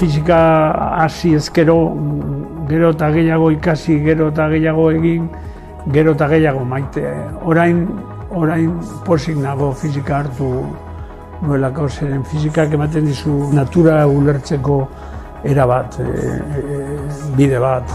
Fisika hasi ezkero, gero eta gehiago ikasi, gero eta gehiago egin, gero eta gehiago maite. Orain pozik nago fisika hartu nuelako, zeren fisikak ematen dizu natura ulertzeko era bat, bide bat.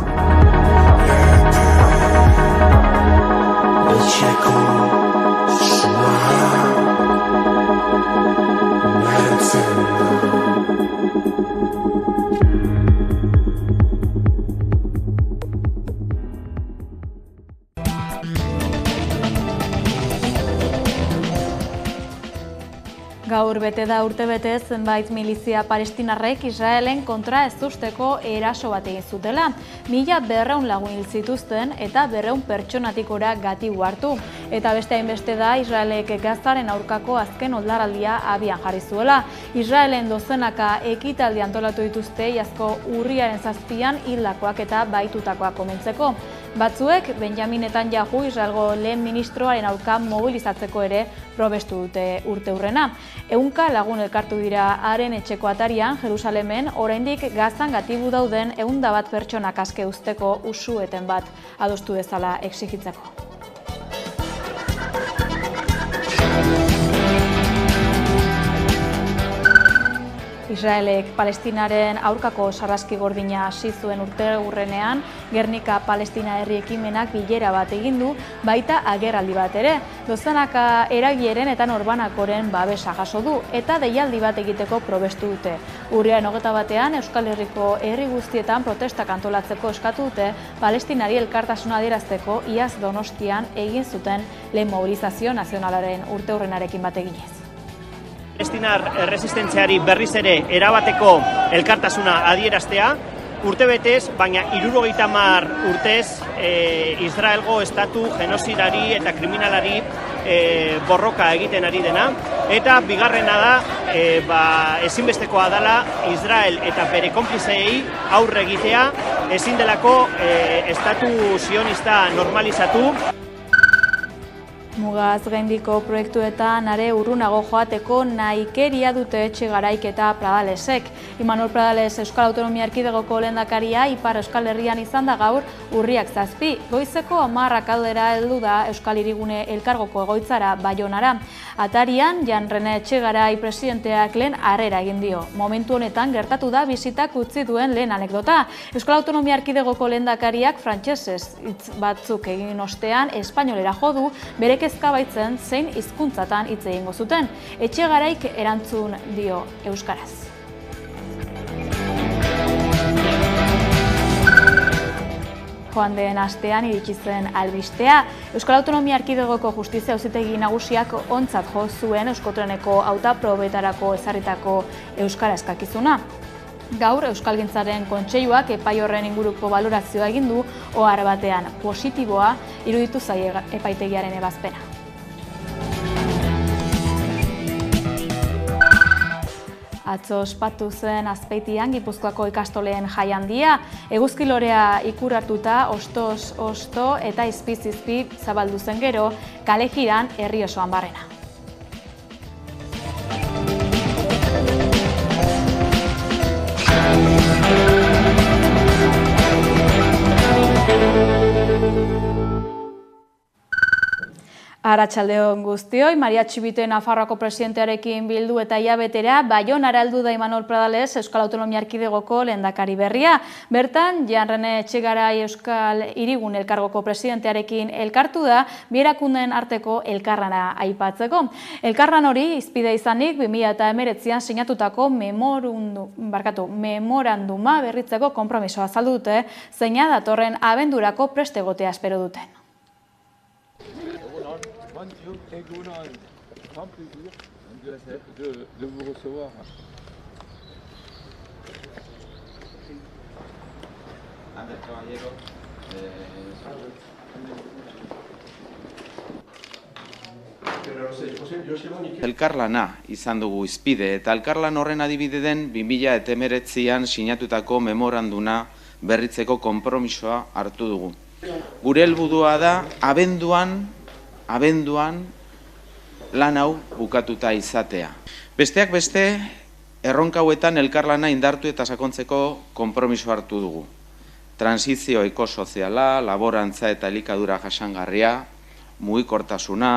Gaur bete da urtebete zenbait milizia palestinarrek Israelen kontra ezusteko eraso bat egin zutela. 1200 lagun hil zituzten eta 200 pertsonatik gora gatibu hartu. Eta beste hainbeste da Israelek Gazaren aurkako azken oldarraldia abian jarri zuela. Israelen dozenaka ekitaldi antolatu dituzte iazko urriaren 7an hildakoak eta baitutakoak omentzeko. Batzuek Benjamin Netanyahu Israelgo lehen ministroaren aurka mobilizatzeko ere probestu dute urteurrena. 100 lagun elkartu dira haren etxeko atarian Jerusalemen, oraindik Gazan gatibu dauden 101 pertsonak aske uzteko usu-eten bat adostu dezala exigitzeko. Israelek Palestinaren aurkako sarraski gordina hasi zuen urteurrenean, Gernika Palestina herri ekimenak bilera bat egin du, baita agerraldi bat ere. Dozenaka eragileen eta norbanakoren babesa jaso du eta deialdi bat egiteko probestu dute. Urriaren 21ean Euskal Herriko herri guztietan protestak antolatzeko eskatu dute, Palestinari elkartasuna adierazteko iaz Donostian egin zuten lehen mobilizazio nazionalaren urteurrenarekin bat eginez. Palestinar erresistentziari berriz ere erabateko elkartasuna adieraztea, urtebetez, baina 70 urtez Israelgo estatu genozidari eta kriminalari borroka egiten ari dena, eta bigarrena da ezinbestekoa dela Israel eta bere konplizeei aurre egitea, ezin delako estatu sionista normalizatu. Mugaz gaindiko proiektuetan are urrunago joateko nahikeria dute Etxegaraik eta Pradalesek. Imanol Pradales Euskal Autonomia Erkidegoko lehendakaria Ipar Euskal Herrian izan da gaur urriak 7. Goizeko 10 aldera heldu da Euskal Hirigune elkargoko egoitzara Baionara. Atarian Jan Rene Etxegarai presidenteak lehen harrera egin dio. Momentu honetan gertatu da bisitak utzi duen lehen anekdota. Euskal Autonomia Erkidegoko lehendakariak frantsesez hitz batzuk egin ostean espainolera jo du, bere kezkabaitzen zein hizkuntzatan hitz egingo zuten. Etxegaraik erantzun dio euskaraz. Joan den astean iritsi zen albistea. Euskal Autonomia Erkidegoko Justizia Auzitegi Nagusiak ontzat jo zuen Euskotreneko hautaprobetarako ezarritako euskara eskakizuna. Gaur Euskalgintzaren Kontseiluak epai horren inguruko balorazioa egin du, ohar batean positiboa iruditu zaie epaitegiaren ebazpena. Atzo ospatu zen Azpeitian Gipuzkoako ikastoleen jai handia, eguzkilorea ikurartuta ostoz osto eta izpi zabaldu zen gero, kale jiran herri osoan barrena. Arratsaldeon guztioi, Maria Txibite Nafarroako presidentearekin bildu eta hilabetera Baionara heldu da Imanol Pradales Euskal Autonomia Erkidegoko lehendakari berria. Bertan, Jan Rene Etxegarai Euskal Hirigune elkargoko presidentearekin elkartu da, bi erakunden arteko elkarlana aipatzeko. Elkarlan hori hizpide izanik 2019an sinatutako memoranduma berritzeko konpromisoa azaldu dute, zeina datorren abendurako prest egotea espero duten. Egunon, grand plaisir de vous recevoir. Elkarlana izan dugu hizpide eta elkarlan horren adibide den 2019an sinatutako memoranduna berritzeko konpromisoa hartu dugu. Gure helburua da abenduan lan hau bukatuta izatea. Besteak beste, Erronka hauetan elkarlana indartu eta sakontzeko konpromiso hartu dugu. Transizio ekosoziala, laborantza eta elikadura jasangarria, mugikortasuna,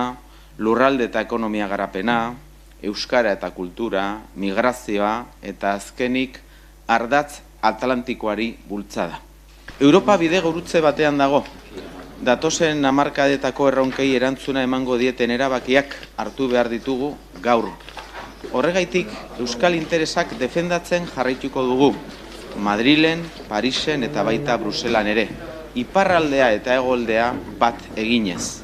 lurralde eta ekonomia garapena, euskara eta kultura, migrazioa eta azkenik ardatz atlantikoari bultzada. Europa bide gurutze batean dago. Datozen hamarkadetako erronkei erantzuna emango dieten erabakiak hartu behar ditugu gaur. Horregaitik, euskal interesak defendatzen jarraituko dugu. Madrilen, Parisen eta baita Bruselan ere. Iparraldea eta hegoaldea bat eginez.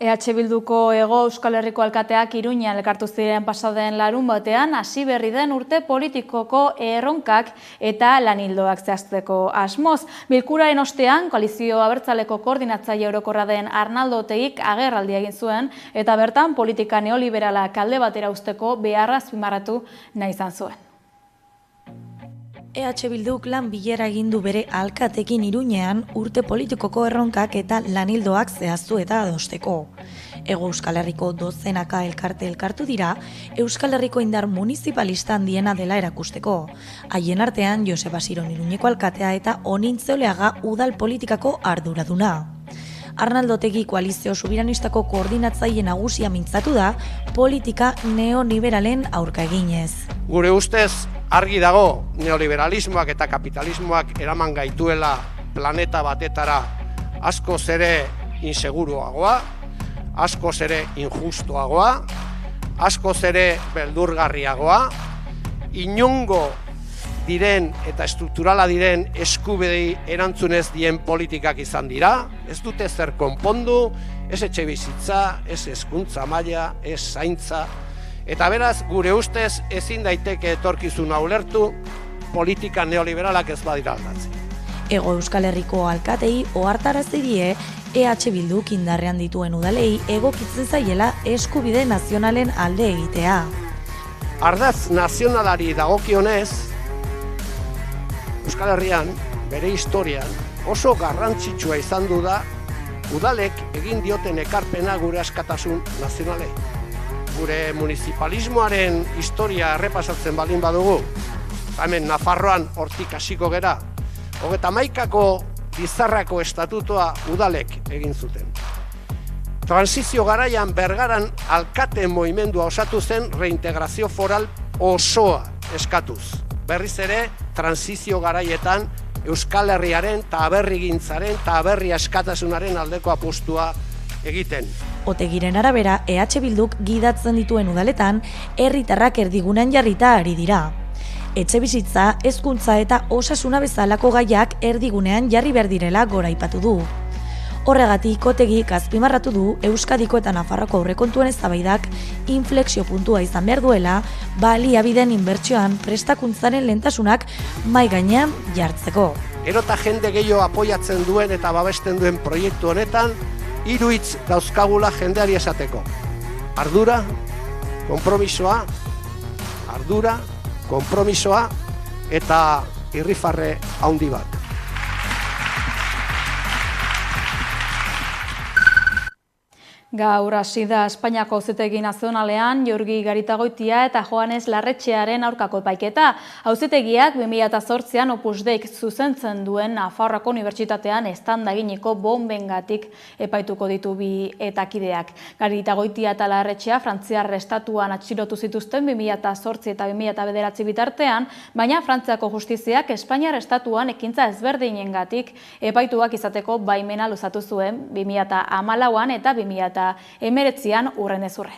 EH Bilduko Hego Euskal Herriko alkateak Iruñan elkartu ziren pasaden larunbatean hasi berri den urte politikoko erronkak eta lanildoak zehazteko asmoz. Bilkuraren ostean, koalizio abertzaleko koordinatzaile orokorra den Arnaldo Otegik agerraldia egin zuen eta bertan politika neoliberalak alde batera uzteko beharra azpimarratu nahi izan zuen. EH Bilduk lan bilera egin du bere alkatekin Iruñean urte politikoko erronkak eta lanildoak zehaztu eta adosteko. Hego Euskal Herriko dozenaka elkarte elkartu dira, Euskal Herriko indar municipalista handiena dela erakusteko. Haien artean Joseba Siron Iruñeko alkatea eta Onintze Oleaga udal politikako arduraduna. Arnaldo Otegi koalizio sobiranistako koordinatzaile nagusia mintzatu da politika neoliberalen aurka eginez. Gure ustez, argi dago neoliberalismoak eta kapitalismoak eraman gaituela planeta batetara askoz ere inseguruagoa, askoz ere injustuagoa, askoz ere beldurgarriagoa, inongo diren eta estrukturala diren eskubidei erantzunez dien politikak izan dira, ez dute zer konpondu, ez etxebizitza, ez hezkuntza maila, ez zaintza, eta beraz, gure ustez ezin daiteke etorkizuna ulertu politika neoliberalak ez badira aldatzen. Hego Euskal Herriko alkatei ohartarazi die EH Bilduk indarrean dituen udalei egokitzen zaiela eskubide nazionalen alde egitea. Ardatz nazionalari dagokionez, Euskal Herrian, bere historian, oso garrantzitsua izan du da udalek egin dioten ekarpena gure askatasun nazionalei. Gure municipalismoaren historia errepasatzen baldin badugu, hemen Nafarroan hortik hasiko gera, 31ko Lizarrako estatutoa udalek egin zuten. Transizio garaian Bergaran alkate mugimendu osatu zen reintegrazio foral osoa eskatuz. Berriz ere, transizio garaietan Euskal Herriaren eta aberrigintzaren eta aberri askatasunaren aldeko apustua egiten. Otegiren arabera, EH Bilduk gidatzen dituen udaletan, herritarrak erdigunean jarrita ari dira. Etxebizitza, hezkuntza eta osasuna bezalako gaiak erdigunean jarri behar direla goraipatu du. Horregatik, Otegik azpimarratu du Euskadiko eta Nafarroko aurrekontuen eztabaidak inflexio puntua izan behar duela, baliabideen inbertsioan prestakuntzaren lehentasunak mahai gainean jartzeko. Gero eta jende gehiago apoiatzen duen eta babesten duen proiektu honetan, 3 hitz dauzkagula jendeari esateko. Ardura, konpromisoa, eta irrifarre handi bat. Gaur hasi da Espainiako Auzitegi Nazionalean Jorgi Garitagoitia eta Joanes Larretxearen aurkako epaiketa. Auzitegiak 2008an Opus Deik zuzentzen duen Nafarroako Unibertsitatean eztanda eginiko bonbengatik epaituko ditu bi etakideak. Garitagoitia eta Larretxea Frantziar estatuan atxilotu zituzten 2008 eta 2009 bitartean, baina Frantziako justiziak Espainiar estatuan ekintza ezberdinengatik epaituak izateko baimena luzatu zuen 2014an eta 2019an urrenez urren.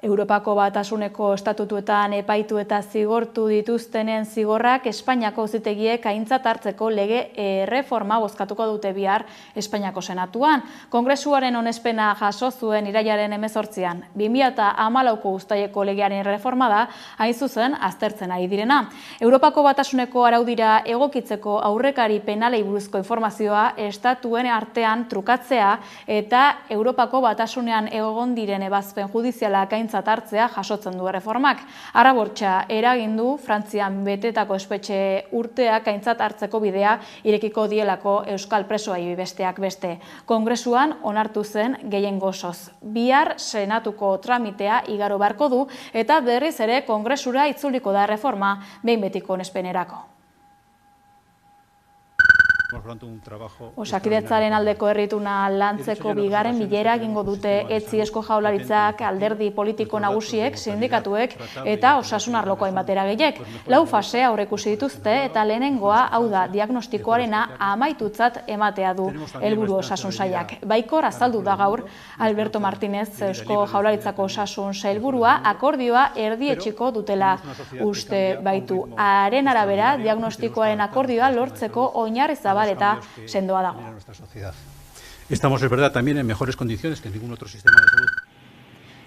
Europako Batasuneko estatutuetan epaitu eta zigortu dituztenen zigorrak Espainiako Auzitegiek aintzat hartzeko lege erreforma bozkatuko dute bihar Espainiako Senatuan. Kongresuaren onespena jaso zuen irailaren 18an. 2014ko uztaileko legearen reforma da, hain zuzen aztertzen ari direna. Europako Batasuneko araudira egokitzeko aurrekari penalei buruzko informazioa estatuen artean trukatzea eta Europako Batasunean egon diren ebazpen judizialak aintzat aintzat hartzea jasotzen du erreformak. Arabortxa eragin du Frantzian betetako espetxe urteak aintzat hartzeko bidea irekiko dielako euskal presoei besteak beste. Kongresuan onartu zen gehiengo osoz. Bihar senatuko tramitea igaro beharko du eta berriz ere kongresura itzuliko da reforma behin betiko onespenerako. Osakidetzaren aldeko herrituna lantzeko bigarren bilera egingo dute etzi Eusko Jaurlaritzak, alderdi politiko nagusiek, sindikatuek eta osasun arloko hainbat eragilek. 4 fase aurreikusi dituzte eta lehenengoa hau da diagnostikoarena amaitutzat ematea du helburu osasun sailak. Baikor azaldu da gaur Alberto Martínez Eusko Jaurlaritzako osasun sailburua akordioa erdietsiko dutela uste baitu. Haren arabera diagnostikoaren akordioa lortzeko oinarri zabal eta sendoa dago. Estamos, es verdad, también en mejores condiciones que en ningún otro sistema de salud.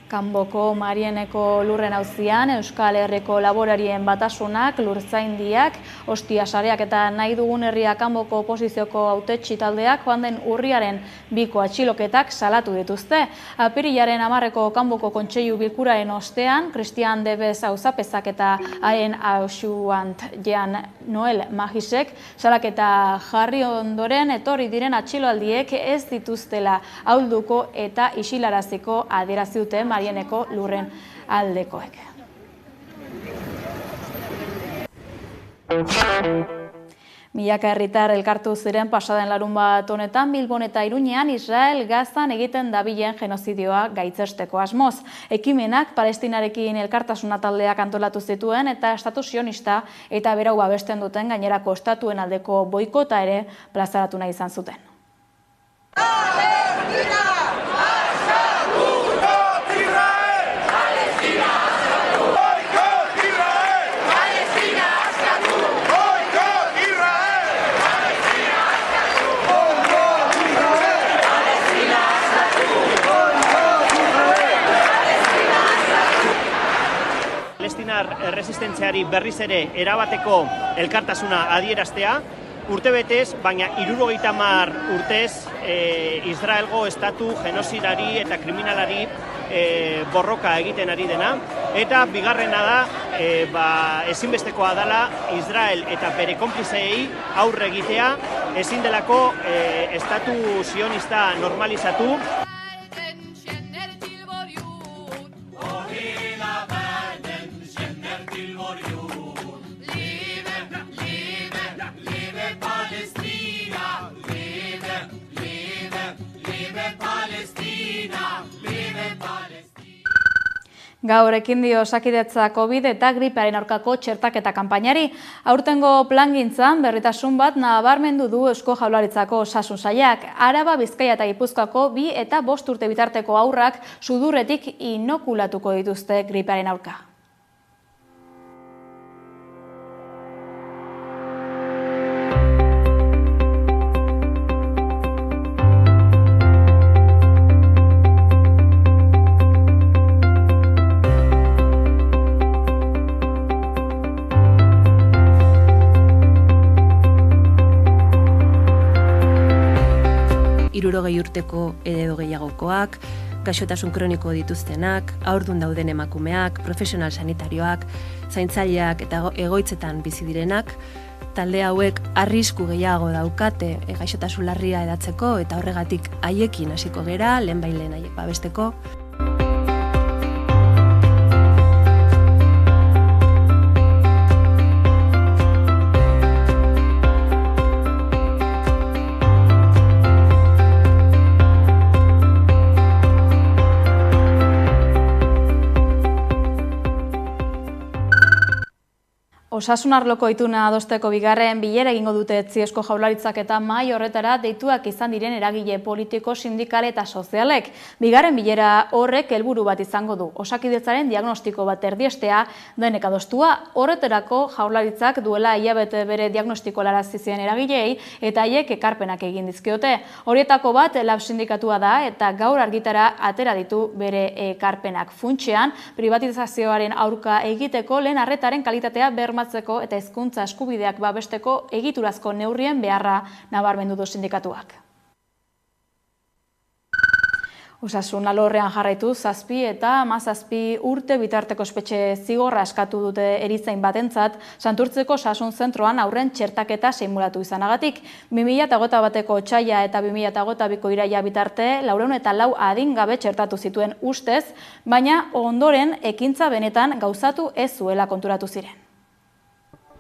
Kanboko Marieneko lurren auzian Euskal Herriko laborarien batasunak, lurtzaindiak, Ostia sareak eta nahi dugun herria Kanboko oposizioko hautetsi taldeak joan den urriaren 2ko atxiloketak salatu dituzte. Apirilaren 10ko Kanboko kontseilu bilkuraren ostean, Cristian Debez auzapezak eta haren ausuant Jean Noel Magisek salaketa jarri ondoren etorri diren atxiloaldiek ez dituztela ahulduko eta isilaraziko adierazi dute Marieneko lurren aldekoek. Milaka herritar elkartu ziren pasaden larunbat honetan Bilbon eta Iruñean Israel Gazan egiten dabilen genozidioa gaitzesteko asmoz. Ekimenak Palestinarekin elkartasuna taldeak antolatu zituen eta estatu sionista eta berau babesten duten gainerako estatuen aldeko boikota ere plazaratu nahi izan zuten. Palestinar erresistentziari berriz ere erabateko elkartasuna adieraztea, urtebetez, baina 70 urtez Israelgo estatu genozidari eta kriminalari borroka egiten ari dena. Eta bigarrena da, ezinbestekoa dela Israel eta bere konplizeei aurre egitea, ezin delako estatu sionista normalizatu. Gaur ekin dio Osakidetza COVID eta gripearen aurkako txertaketa kanpainari. Aurtengo plangintzan berritasun bat nabarmendu du Eusko Jaurlaritzako osasun sailak. Araba, Bizkaia eta Gipuzkoako 2 eta 5 urte bitarteko haurrak sudurretik inokulatuko dituzte gripearen aurka. Urteko edo gehiagokoak, gaixotasun kroniko dituztenak, haurdun dauden emakumeak, profesional sanitarioak, zaintzaileak eta egoitzetan bizi direnak, talde hauek arrisku gehiago daukate gaixotasun larria edatzeko eta horregatik haiekin hasiko gera, lehenbailehen haiek babesteko. Osasun arloko ituna adosteko bigarren bilera egingo dute Eusko Jaurlaritzak eta mahai horretara deituak izan diren eragile politiko, sindikal eta sozialek. Bigarren bilera horrek helburu bat izango du. Osakidetzaren diagnostiko bat erdiestea denek adostua, horretarako Jaurlaritzak duela hilabete bere diagnostiko larazi zien eragileei eta haiek ekarpenak egin dizkiote. Horietako bat Lab sindikatua da eta gaur argitara atera ditu bere ekarpenak. Funtsean, privatizazioaren aurka egiteko lehen arretaren kalitatea bermatzeko eta hezkuntza eskubideak babesteko egiturazko neurrien beharra nabarmendu du sindikatuak. Osasun alorrean jarraitu 7 eta 17 urte bitarteko espetxe zigorra eskatu dute erizain batentzat Santurtziko osasun zentroan aurren txertaketa simulatu izanagatik. 2021ko otsaila eta 2022ko iraila bitarte 404 adingabe txertatu zituen ustez, baina ondoren ekintza benetan gauzatu ez zuela konturatu ziren.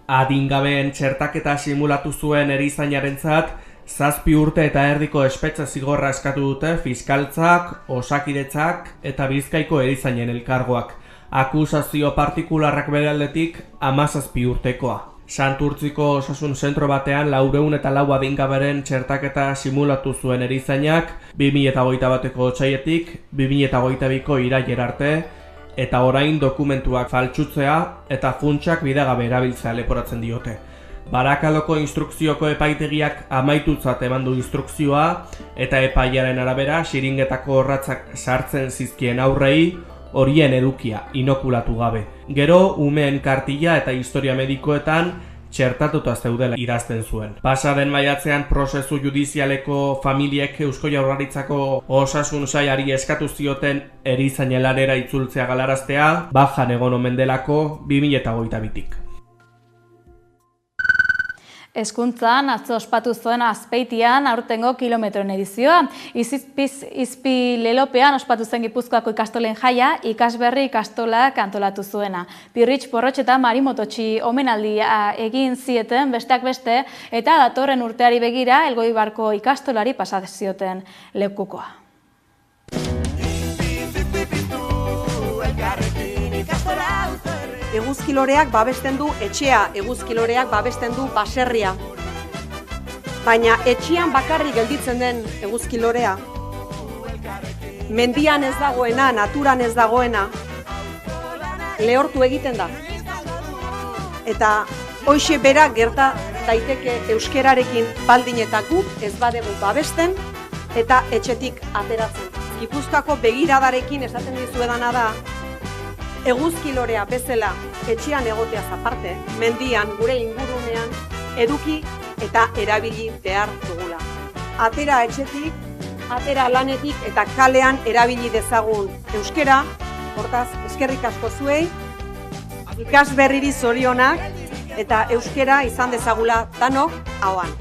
Adingabeen txertaketa simulatu zuen erizainarentzat 7 urte eta erdiko espetxe zigorra eskatu dute fiskaltzak, Osakidetzak eta Bizkaiko erizainen elkargoak. Akusazio partikularrak bere aldetik 17 urtekoa. Santurtziko osasun zentro batean 404 adingaberen txertaketa simulatu zuen erizainak 2021ko otsailetik 2022ko irailera arte, eta orain dokumentuak faltsutzea eta funtsak bidegabe erabiltzea leporatzen diote. Barakaloko instrukzioko epaitegiak amaitutzat eman du instrukzioa eta epaiaren arabera xiringetako orratzak sartzen zizkien aurrei horien edukia inokulatu gabe. Gero umeen kartilla eta historia medikoetan txertatuta zeudela idazten zuen. Pasaden maiatzean prozesu judizialeko familiek Eusko Jaurlaritzako osasun sailari eskatu zioten erizainen lanera itzultzea galaraztea, bajan egon omen delako 2022tik. Hezkuntzan atzo ospatu zuen Azpeitian aurtengo kilometroen edizioa. Izpi lelopean ospatu zen Gipuzkoako ikastolen jaia, ikasberri ikastolak antolatu zuena. Pirritx Porrotx eta Marimototxi omenaldia egin zieten besteak beste, eta datorren urteari begira Elgoibarko ikastolari pasazioten lekukoa. Eguzkiloreak babesten du etxea, eguzkiloreak babesten du baserria. Baina etxean bakarrik gelditzen den eguzkilorea, mendian ez dagoena, naturan ez dagoena, lehortu egiten da. Eta hoxe bera gerta daiteke euskerarekin baldin eta guk ez badegu babesten eta etxetik ateratzen. Gipuzkoako begiradarekin esaten dizuedana da, eguzkilorea bezala etxean egoteaz aparte, mendian, gure ingurunean, eduki eta erabili behar dugula. Atera etxetik, atera lanetik eta kalean erabili dezagun euskera, hortaz, eskerrik asko zuei, ikasberriri zorionak eta euskera izan dezagula danok ahoan.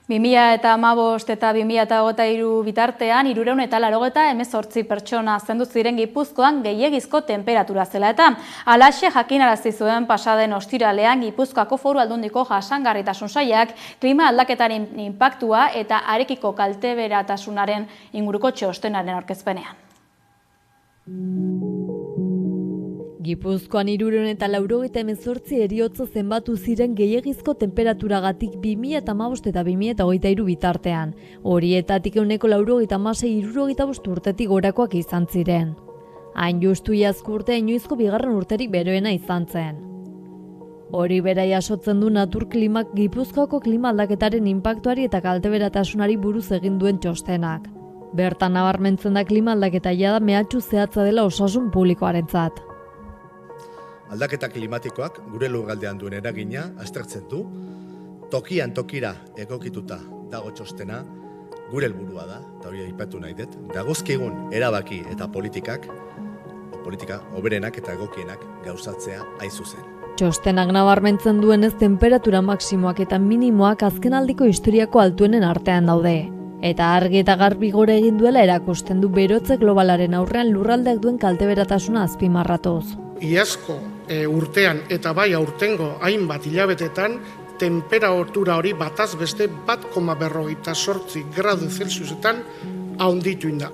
2015 eta 2023 bitartean 388 pertsona zendu ziren Gipuzkoan gehiegizko tenperatura zela eta halaxe jakinarazi zuen pasaden ostiralean Gipuzkoako Foru Aldundiko jasangarritasun sailak klima aldaketaren inpaktua eta harekiko kalteberatasunaren inguruko txostenaren aurkezpenean. Gipuzkoan 388 heriotza zenbatu ziren gehiegizko temperaturagatik 2015 eta 2023 bitartean. Horietatik 96 urtetik gorakoak izan ziren. Hain justu iazko urtea inoizko bigarren urterik beroena izan zen. Hori bera jasotzen du naturklimak Gipuzkoako klima aldaketaren inpaktuari eta kalteberatasunari buruz egin duen txostenak. Bertan nabarmentzen da klima aldaketa jada mehatxu zehatza dela osasun publikoarentzat. Aldaketa klimatikoak gure lurraldean duen eragina aztertzen du, tokian tokira egokituta dago txostena, gure helburua da, eta hori aipatu nahi dut, dagozkigun erabaki eta politika hoberenak eta egokienak gauzatzea hain zuzen. Txostenak nabarmentzen duenez temperatura maksimoak eta minimoak azkenaldiko historiako altuenen artean daude. Eta argi eta garbi gora egin duela erakusten du berotze globalaren aurrean lurraldeak duen kalteberatasuna azpimarratuz. Iazko urtean eta bai aurtengo hainbat hilabetetan temperatura hori bataz beste 1,48 gradu Celsiusetan handitu da.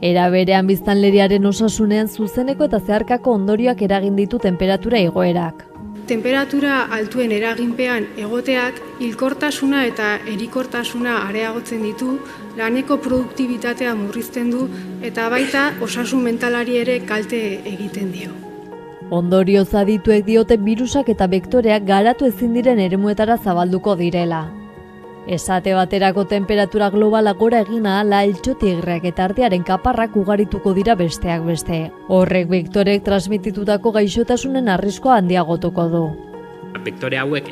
Era berean biztanleriaren osasunean zuzeneko eta zeharkako ondorioak eragin ditu temperatura igoerak. Temperatura altuen eraginpean egoteak hilkortasuna eta erikortasuna areagotzen ditu, laneko produktibitatea murrizten du eta baita osasun mentalari ere kalte egiten dio. Ondorioz adituek diote birusak eta bektoreak garatu ezin diren eremuetara zabalduko direla. Esate baterako temperatura globala gora egin ahala eltxotigrek eta artearen kaparrak ugarituko dira besteak beste. Horrek bektorek transmititutako gaixotasunen arriskoa handiagotuko du. Vektore hauek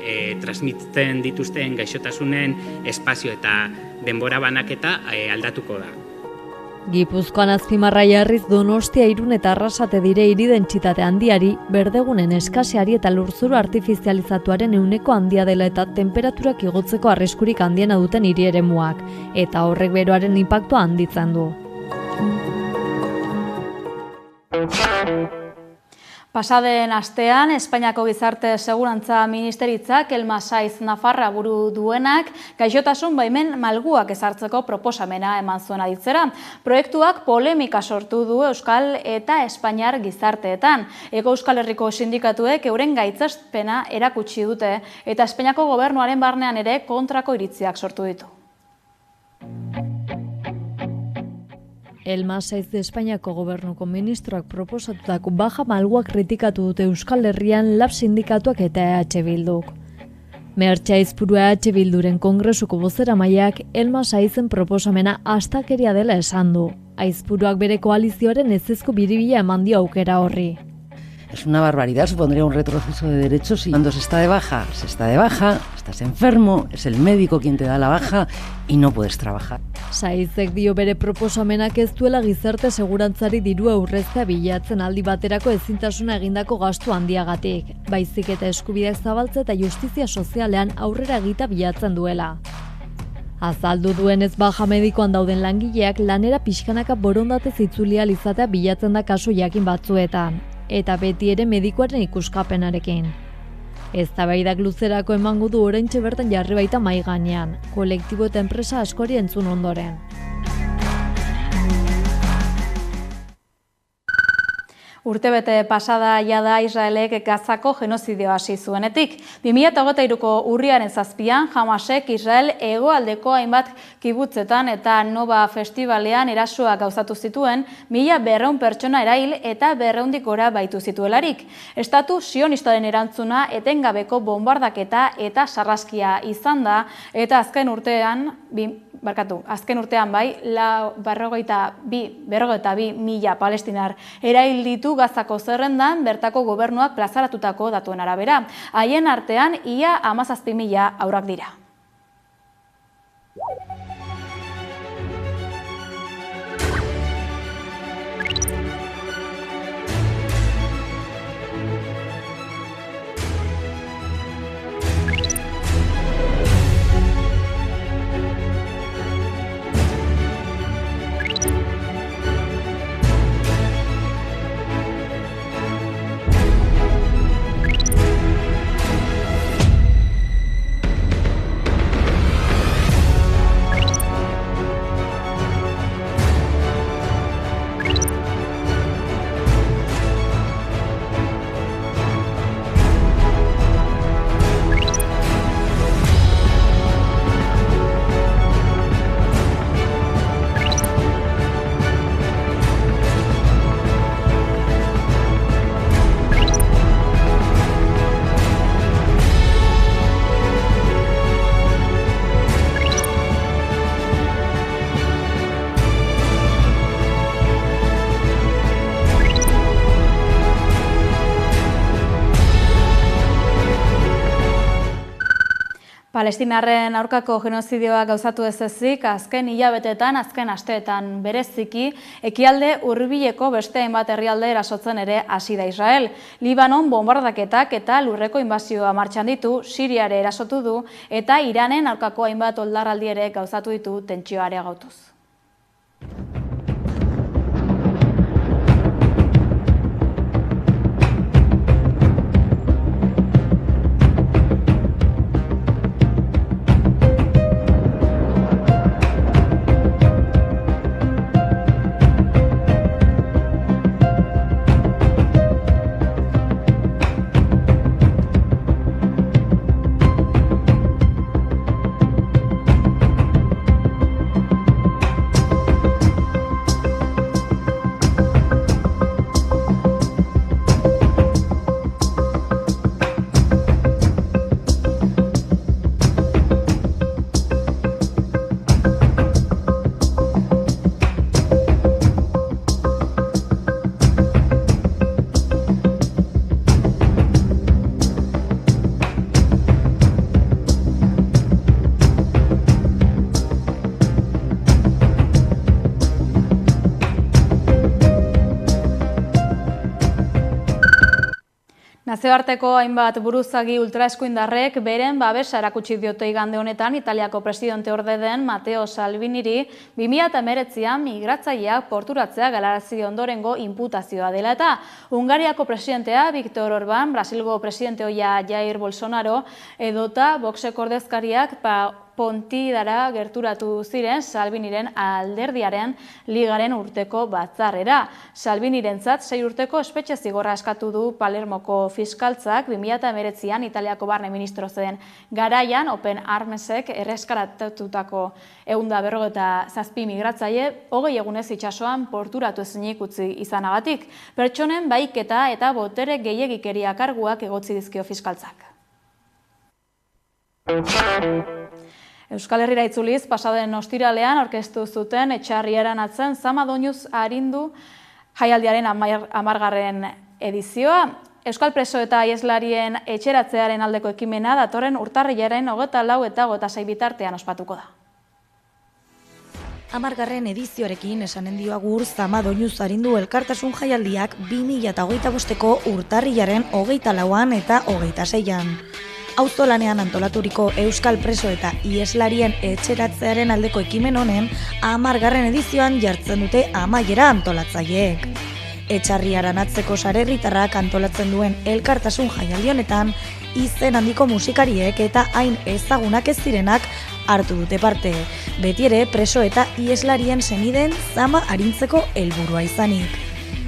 transmiten dituzten gaixotasunen espazio eta denbora banaketa aldatuko da. Gipuzkoan azpimarra jarriz Donostia, Irun eta Arrasate dire hiri dentsitate handiari, berdegunen eskaseari eta lurzuru artifizializatuaren ehuneko handia dela eta temperaturak igotzeko arriskurik handiena duten hiri eremuak, eta horrek beroaren inpaktua handitzen du. Pasaden astean, Espainiako Gizarte Segurantza Ministeritzak Elma Saiz Nafarra buru duenak gaixotasun baimen malguak ezartzeko proposamena eman zuen aditzera. Proiektuak polemika sortu du Euskal eta Espainiar gizarteetan. Hego Euskal Herriko sindikatuek euren gaitzespena erakutsi dute eta Espainiako gobernuaren barnean ere kontrako iritziak sortu ditu. Elma Saiz de Espainiako gobernuko ministroak proposatutako baja malguak kritikatu dute Euskal Herrian LAB sindikatuak eta EH Bilduk. Mertxe Aizpuru EH Bilduren kongresuko bozeramaileak Elma Saizen proposamena astakeria dela esan du. Aizpuruak bere koalizioaren ezezko biribila eman dio aukera horri. Es una barbaridad, supondría un retroceso de derechos y cuando se está de baja, estás enfermo, es el médico quien te da la baja y no puedes trabajar. Saizek dio bere proposamenak ez duela gizarte segurantzari dirua aurreztea bilatzen aldi baterako ezintasuna egindako gastu handiagatik, baizik eta eskubideak zabaltze eta justizia sozialean aurrera egita bilatzen duela. Azaldu duenez baja medikoan dauden langileak lanera pixkanaka borondatez itzuli ahal izatea bilatzen da kasu jakin batzuetan, eta beti ere medikoaren ikuskapenarekin. Eztabaidak luzerako emango du oraintxe bertan jarri baita mahai gainean, kolektibo eta enpresa askori entzun ondoren. Urtebete pasada jada Israelek Gazako genozidioa hasi zuenetik. 2023ko urriaren 7an Hamasek Israel hegoaldeko hainbat kibutzetan eta Nova Festivalean erasoak gauzatu zituen 1200 pertsona erail eta 200 gora baitu zituelarik. Estatu sionistaren erantzuna etengabeko bombardaketa eta sarraskia izan da eta azken urtean bai, 42.000 palestinar erail ditu Gazako zerrendan bertako gobernuak plazaratutako datuen arabera. Haien artean ia 17.000 haurrak dira. Palestinarren aurkako genozidioa gauzatu ez ezik, azken hilabeteetan, azken asteetan bereziki, ekialde hurbileko beste hainbat herrialde erasotzen ere hasi da Israel. Libanon bombardaketak eta lurreko inbazioa martxan ditu, Siriare erasotu du, eta Iranen aurkako hainbat oldarraldi ere gauzatu ditu tentsioa areagotuz. Nazioarteko hainbat buruzagi ultraeskuindarrek beren babesa erakutsi diote igande honetan Italiako presidente orde den Matteo Salviniri 2019an migratzaileak porturatzea galarazi ondorengo inputazioa dela eta Hungariako presidentea Viktor Orbán, Brasilgo presidente ohia Jair Bolsonaro edota Voxeko ordezkariak Pontidara gerturatu ziren Salviniren alderdiaren ligaren urteko batzarrera. Salvinirentzat 6 urteko espetxe zigorra eskatu du Palermoko fiskaltzak 2019an Italiako barne ministro zen garaian Open Armsek erreskatatutako 157 migratzaile 20 egunez itsasoan porturatu ezinik utzi izanagatik. Pertsonen bahiketa eta botere gehiegikeria karguak egotzi dizkio fiskaltzak. Euskal Herrira itzuliz, pasaden ostiralean aurkeztu zuten Etxarri Aranatzen Zama Doinuz arindu jaialdiaren 10. edizioa. Euskal preso eta ieslarien etxeratzearen aldeko ekimena datorren urtarrilaren 24 eta 26 bitartean ospatuko da. 10. edizioarekin esanen dio agur Zama Doinuz arindu elkartasun jaialdiak 2025ko urtarrilaren 24an eta 26an. Auzolanean antolaturiko Euskal preso eta ieslarien etxeratzearen aldeko ekimen honen 10. edizioan jartzen dute amaiera antolatzaileek. Etxarri Aranatzeko sarerritarrak antolatzen duen elkartasun jaialdi honetan izen handiko musikariek eta hain ezagunak ez zirenak hartu dute parte. Beti ere preso eta ieslarien senideen zama arintzeko helburua izanik.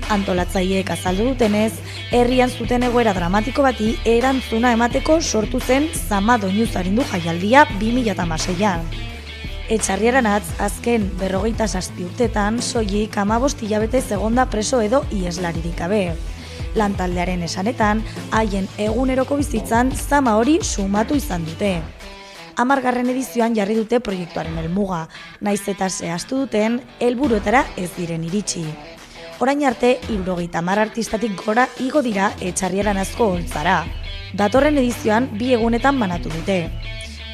Antolatzaileek azaldu dutenez, herrian zuten egoera dramatiko bati erantzuna emateko sortu zen Zama Doinuz arindu jaialdia 2016an. Etxarri Aranatz azken 57 urtetan soilik 15 hilabete egonda preso edo ieslaririk gabe. Lantaldearen esanetan, haien eguneroko bizitzan zama hori sumatu izan dute. 10. edizioan jarri dute proiektuaren helmuga, naiz eta zehaztu duten helburuetara ez diren iritsi. Orain arte, 70 artistatik gora igo dira Etxarri Aranazko holtzara. Datorren edizioan 2 egunetan banatu dute.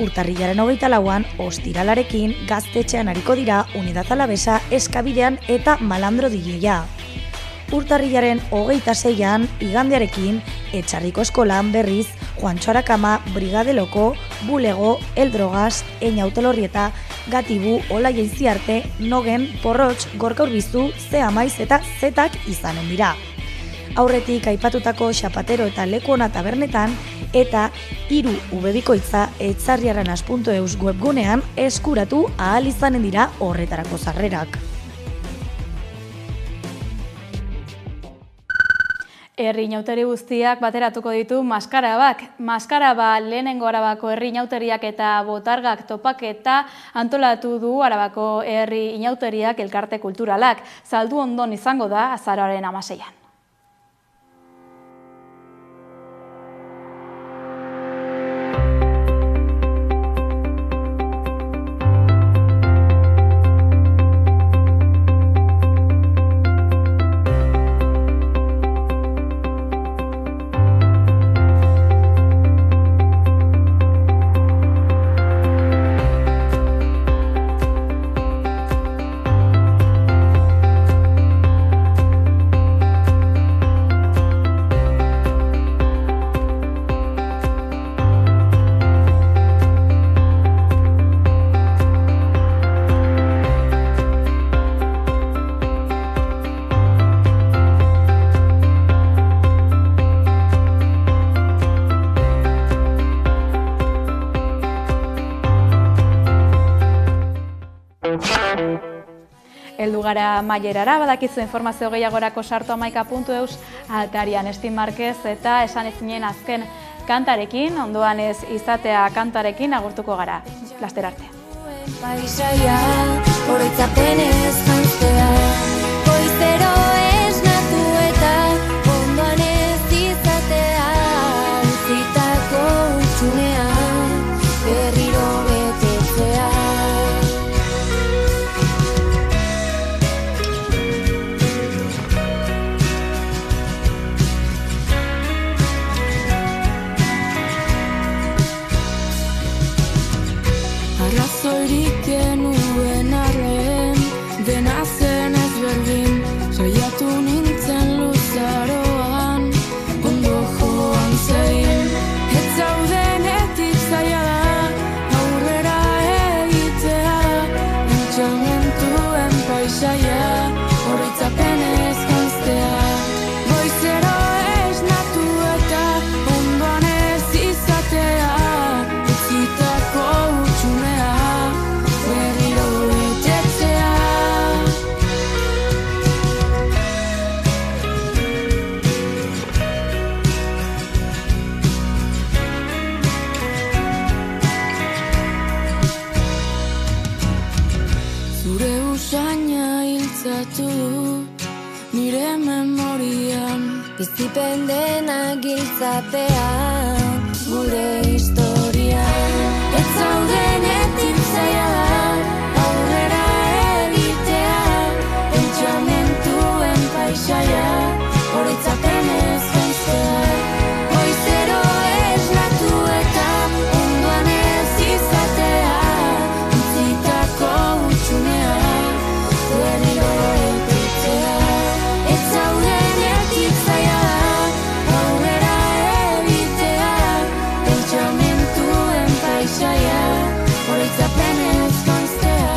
Urtarrilaren 24an, ostiralarekin gaztetxean ariko dira Unidad Alavesa, Eskabidean eta Malandro DJa. Urtarrilaren 26an, igandearekin, Etxarriko eskolan berriz, Juantxo Arakama, Brigade Loko, Bulego, Eldrogas, Eñautelorrieta, Gatibu, Olaia Iziarte, Nogen, Porrotx, Gorka Urbizu, Zea Maiz eta Zetak izanen dira. Aurretik aipatutako Xapatero eta Leku Ona tabernetan eta 3 ubebikoitza etxarriaranaz.eus webgunean eskuratu ahal izanen dira horretarako sarrerak. Herri inauteri guztiak bateratuko ditu maskarabak. Maskaraba lehenengo Arabako herri inauteriak eta botargak topaketa antolatu du Arabako herri inauteriak elkarte kulturalak. Zaldu ondon izango da azaroaren 16an. Heldu gara mailerara, badakizu informazio gehiagorako sartu amaika.eus atarian Estin Marquez eta esan ezinen azken kantarekin, ondoan ez izatea kantarekin agurtuko gara. Laster arte. Paisaia, oroitzapenez janztea, goizero esnatu eta ondoan ez izatea, utzitako utxunean, berriro betetzea. Arrazoirik genuen arren usaina hiltzatu nire memorian, bizipen dena giltzapean, gure historian. Ez zaudenetik zaila da, aurrera egitea, pentsamenturen paisaia, oroitzapenez janztea. Goizero esnatu eta ondoan ez izatea, utzitako hutsunea, berriro egitea. Ez zaudenetik zaila da, aurrera egitea, pentsamentuen paisaia, oroitzapenez janztea.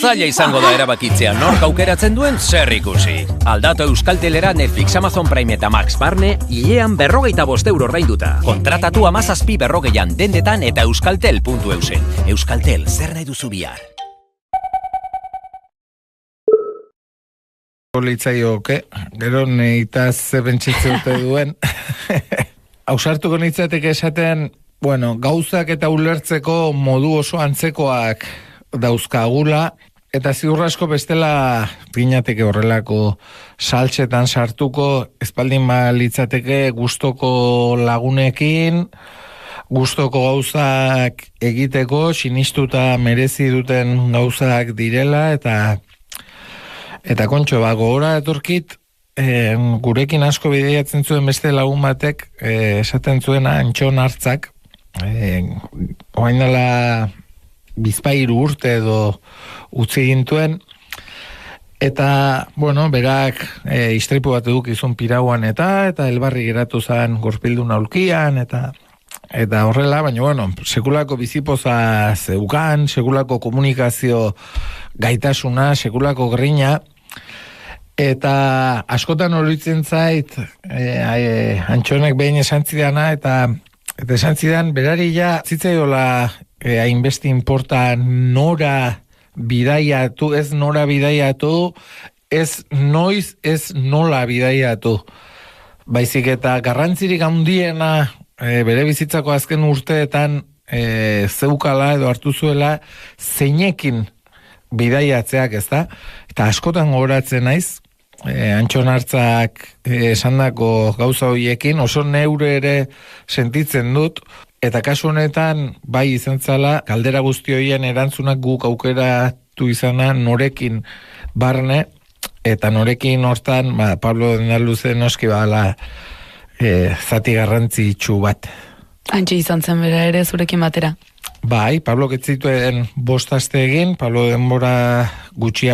Zaila izango da erabakitzea nork aukeratzen duen zer ikusi. Aldatu Euskaltelera Netflix, Amazon Prime eta Max barne, hilean 45 € ordainduta. Kontratatu 17 berrogeian dendetan eta euskaltel.eusen. Euskaltel, zer nahi duzu bihar? Litzaioke, gero nehitaz zebentxitze dute duen. Ausartuko nitzateke esaten, gauzak eta ulertzeko modu oso antzekoak dauzkagula, eta ziur asko bestela pinateke horrelako saltsetan sartuko, espaldin litzateke gustoko lagunekin, gustoko gauzak egiteko, sinistuta merezi duten gauzak direla, eta kontxo, gogora etorkit, gurekin asko bideiatzen zuen beste lagun batek, esaten zuena Antxon Hartzak, oain dela bizpairu urte edo utzi gintuen, eta, berak istripu bat edukizun pirauan eta elbarri geratu zen gorpildun aulkian, eta horrela, baina, sekulako bizipoza zeukan, sekulako komunikazio gaitasuna, sekulako grina, eta askotan horitzen zait, Antxonek behin esan zidana, eta esan zidan, berari ja zitzaiola hainbeste inporta nora bidaiatu, ez nora bidaiatu, ez noiz, ez nola bidaiatu. Baizik eta garrantzirik handiena bere bizitzako azken urteetan zeukala edo hartu zuela zeinekin bidaiatzeak, ez da? Eta askotan gogoratzen naiz, Antxon Hartzak esandako gauza horiekin, oso neure ere sentitzen dut, eta kasu honetan, bai izan zala, galdera guzti horien erantzunak guk aukeratu izana norekin barne, eta norekin hortan, Pablo Dendaluze noski bala zati garrantzitsu bat. Antxe izan zen bera ere zurekin batera. Bai, Pablo ketzituen 5 aste egin, Pablo denbora gutxiago